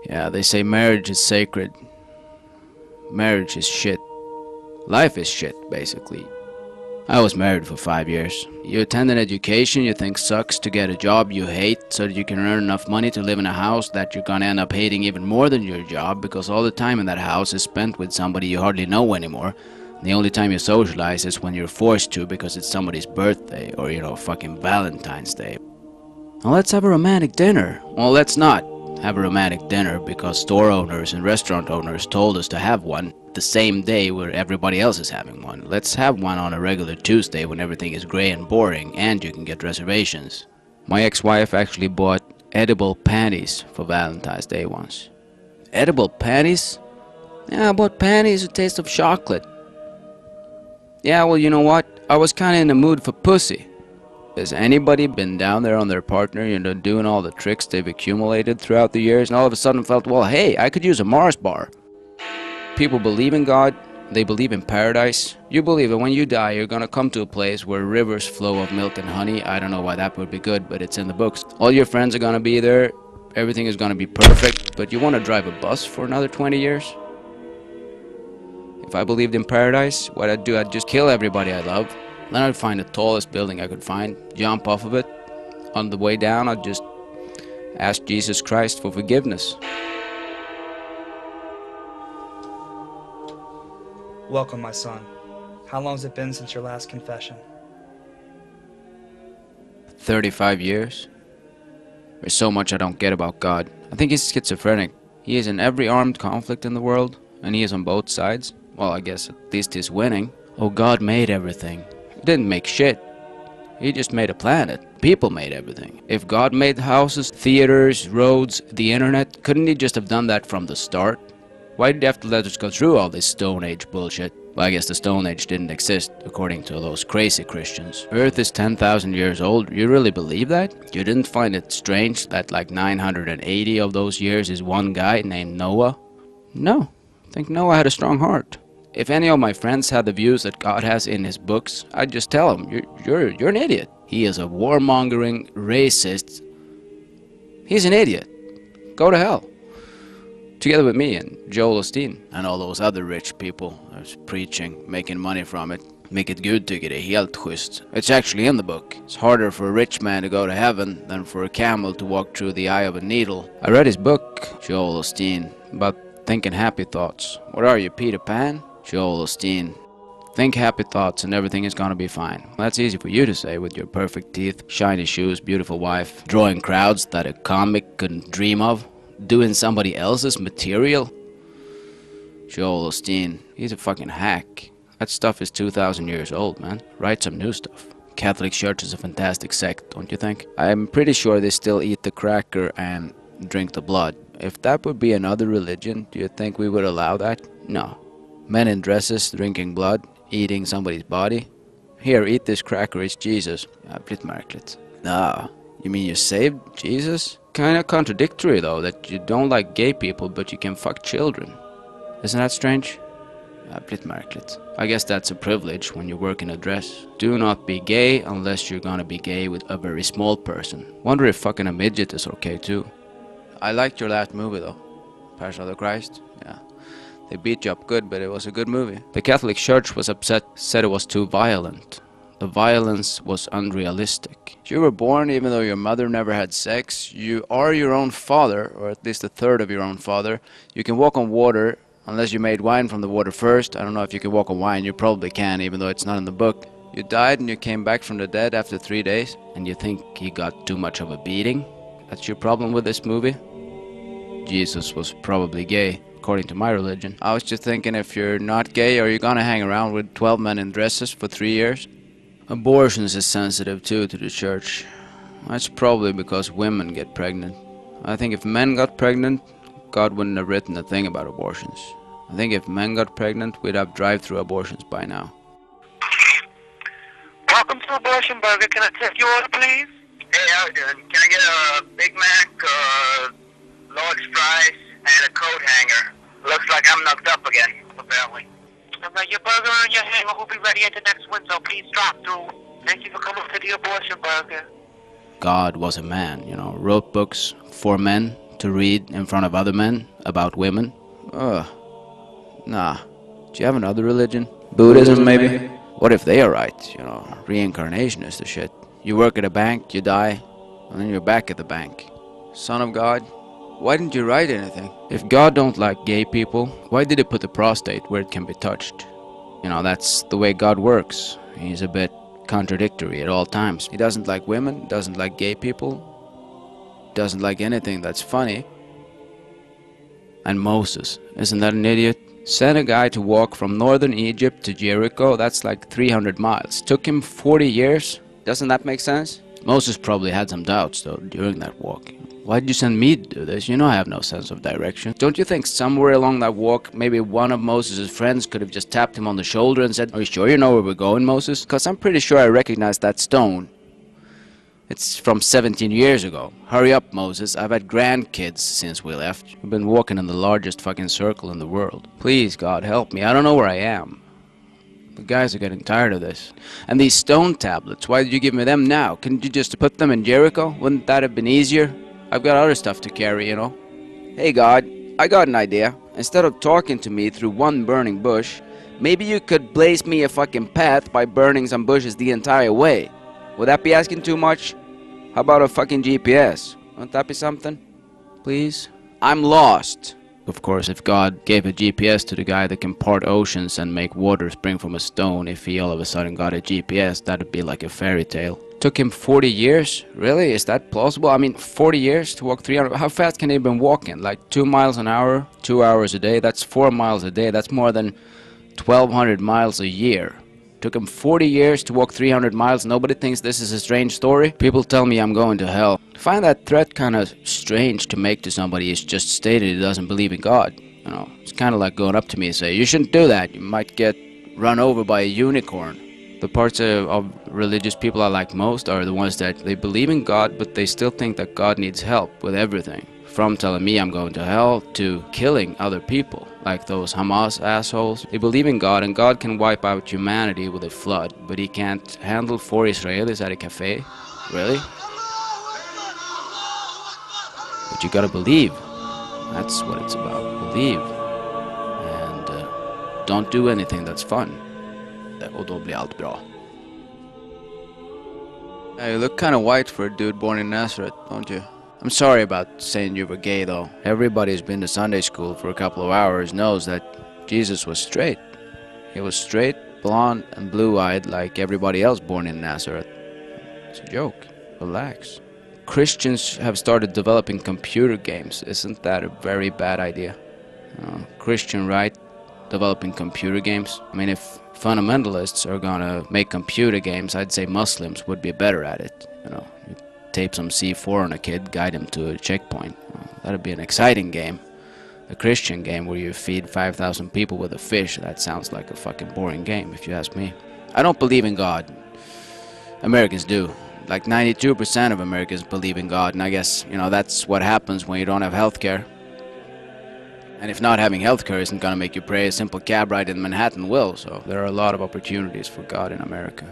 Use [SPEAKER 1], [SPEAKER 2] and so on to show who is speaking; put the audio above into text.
[SPEAKER 1] Yeah, they say marriage is sacred. Marriage is shit. Life is shit, basically. I was married for 5 years. You attend an education you think sucks to get a job you hate so that you can earn enough money to live in a house that you're gonna end up hating even more than your job because all the time in that house is spent with somebody you hardly know anymore. The only time you socialize is when you're forced to because it's somebody's birthday or, fucking Valentine's Day. Well, let's have a romantic dinner. Well, let's not have a romantic dinner because store owners and restaurant owners told us to have one the same day where everybody else is having one. Let's have one on a regular Tuesday when everything is grey and boring and you can get reservations. My ex-wife actually bought edible panties for Valentine's Day once. Edible panties? Yeah, I bought panties with taste of chocolate. Yeah, well, you know what? I was kinda in the mood for pussy. Has anybody been down there on their partner, doing all the tricks they've accumulated throughout the years and all of a sudden felt, well, hey, I could use a Mars bar? People believe in God, they believe in paradise. You believe that when you die, you're gonna come to a place where rivers flow of milk and honey. I don't know why that would be good, but it's in the books. All your friends are gonna be there, everything is gonna be perfect, but you wanna drive a bus for another 20 years? If I believed in paradise, what I'd do, I'd just kill everybody I love. Then I'd find the tallest building I could find, jump off of it. On the way down, I'd just ask Jesus Christ for forgiveness.
[SPEAKER 2] Welcome, my son. How long has it been since your last confession?
[SPEAKER 1] 35 years. There's so much I don't get about God. I think he's schizophrenic. He is in every armed conflict in the world, and he is on both sides. Well, I guess at least he's winning. Oh, God made everything. He didn't make shit. He just made a planet. People made everything. If God made houses, theaters, roads, the internet, couldn't he just have done that from the start? Why did you have to let us go through all this Stone Age bullshit? Well, I guess the Stone Age didn't exist, according to those crazy Christians. Earth is 10,000 years old. You really believe that? You didn't find it strange that like 980 of those years is one guy named Noah? No. I think Noah had a strong heart. If any of my friends had the views that God has in his books, I'd just tell them, you're an idiot. He is a warmongering racist. He's an idiot. Go to hell. Together with me and Joel Osteen and all those other rich people who's preaching, making money from it. Vilket Gud tycker är helt schysst. It's actually in the book. It's harder for a rich man to go to heaven than for a camel to walk through the eye of a needle. I read his book, Joel Osteen, about thinking happy thoughts. What are you, Peter Pan? Joel Osteen. Think happy thoughts and everything is gonna be fine. Well, that's easy for you to say with your perfect teeth, shiny shoes, beautiful wife, drawing crowds that a comic couldn't dream of. Doing somebody else's material? Joel Osteen, he's a fucking hack. That stuff is 2,000 years old, man. Write some new stuff. Catholic Church is a fantastic sect, don't you think? I'm pretty sure they still eat the cracker and drink the blood. If that would be another religion, do you think we would allow that? No. Men in dresses, drinking blood, eating somebody's body. Here, eat this cracker, it's Jesus. Jävligt märkligt. Nah, you mean you're saved, Jesus? Kinda contradictory though, that you don't like gay people but you can fuck children. Isn't that strange? Jävligt märkligt. I guess that's a privilege when you work in a dress. Do not be gay unless you're gonna be gay with a very small person. Wonder if fucking a midget is okay too. I liked your last movie though. Passion of the Christ? Yeah. They beat you up good, but it was a good movie. The Catholic Church was upset, said it was too violent. The violence was unrealistic. You were born even though your mother never had sex. You are your own father, or at least a third of your own father. You can walk on water, unless you made wine from the water first. I don't know if you can walk on wine. You probably can, even though it's not in the book. You died and you came back from the dead after 3 days. And you think he got too much of a beating? That's your problem with this movie? Jesus was probably gay, according to my religion. I was just thinking, if you're not gay, are you gonna hang around with 12 men in dresses for 3 years? Abortions is sensitive too to the church. That's probably because women get pregnant. I think if men got pregnant, God wouldn't have written a thing about abortions. I think if men got pregnant, we'd have drive-through abortions by now.
[SPEAKER 3] Welcome to Abortion Burger. Can I take your order, please? Hey, how you doing? Can I get a Big Mac, large fries, and a coat hanger? Looks like I'm knocked up again, apparently. All right, your burger and your hanger will be ready at the next window. Please drop through. Thank you for coming to the Abortion Burger.
[SPEAKER 1] God was a man, wrote books for men, to read in front of other men about women. Ugh. Nah. Do you have another religion? Buddhism, maybe? What if they are right? You know, reincarnation is the shit. You work at a bank, you die, and then you're back at the bank. Son of God, why didn't you write anything? If God don't like gay people, why did he put the prostate where it can be touched? You know, that's the way God works. He's a bit contradictory at all times. He doesn't like women, doesn't like gay people, doesn't like anything that's funny. And Moses, isn't that an idiot? Sent a guy to walk from northern Egypt to Jericho, that's like 300 miles. Took him 40 years. Doesn't that make sense? Moses probably had some doubts though during that walk. Why did you send me to do this? You know I have no sense of direction. Don't you think somewhere along that walk, maybe one of Moses' friends could have just tapped him on the shoulder and said, "Are you sure you know where we're going, Moses? Because I'm pretty sure I recognize that stone. It's from 17 years ago. Hurry up, Moses. I've had grandkids since we left. We've been walking in the largest fucking circle in the world. Please, God, help me. I don't know where I am." The guys are getting tired of this. And these stone tablets, why did you give me them now? Couldn't you just put them in Jericho? Wouldn't that have been easier? I've got other stuff to carry, you know. Hey God, I got an idea. Instead of talking to me through one burning bush, maybe you could blaze me a fucking path by burning some bushes the entire way. Would that be asking too much? How about a fucking GPS? Wouldn't that be something? Please? I'm lost. Of course, if God gave a GPS to the guy that can part oceans and make water spring from a stone, if he all of a sudden got a GPS, that'd be like a fairy tale. Took him 40 years? Really? Is that plausible? I mean, 40 years to walk 300... How fast can he have been walking? Like 2 miles an hour? 2 hours a day? That's 4 miles a day. That's more than 1,200 miles a year. Took him 40 years to walk 300 miles. Nobody thinks this is a strange story. People tell me I'm going to hell. I find that threat kind of strange to make to somebody who's just stated he doesn't believe in God. You know, it's kind of like going up to me and say, "You shouldn't do that. You might get run over by a unicorn." The parts of religious people I like most are the ones that they believe in God, but they still think that God needs help with everything. From telling me I'm going to hell to killing other people, like those Hamas assholes. They believe in God, and God can wipe out humanity with a flood, but he can't handle 4 Israelis at a cafe? Really? But you gotta believe. That's what it's about. Believe. And don't do anything that's fun. Och då blir allt bra. Yeah, you look kind of white for a dude born in Nazareth, don't you? I'm sorry about saying you were gay, though. Everybody who's been to Sunday school for a couple of hours knows that Jesus was straight. He was straight, blonde, and blue-eyed like everybody else born in Nazareth. It's a joke. Relax. Christians have started developing computer games. Isn't that a very bad idea? Christian right, developing computer games. I mean, if fundamentalists are gonna make computer games, I'd say Muslims would be better at it. You know, you tape some C4 on a kid, guide him to a checkpoint. That'd be an exciting game. A Christian game where you feed 5,000 people with a fish, that sounds like a fucking boring game, if you ask me. I don't believe in God. Americans do. Like 92% of Americans believe in God, and I guess, you know, that's what happens when you don't have health care. And if not having healthcare isn't gonna make you pray, a simple cab ride in Manhattan will, so there are a lot of opportunities for God in America.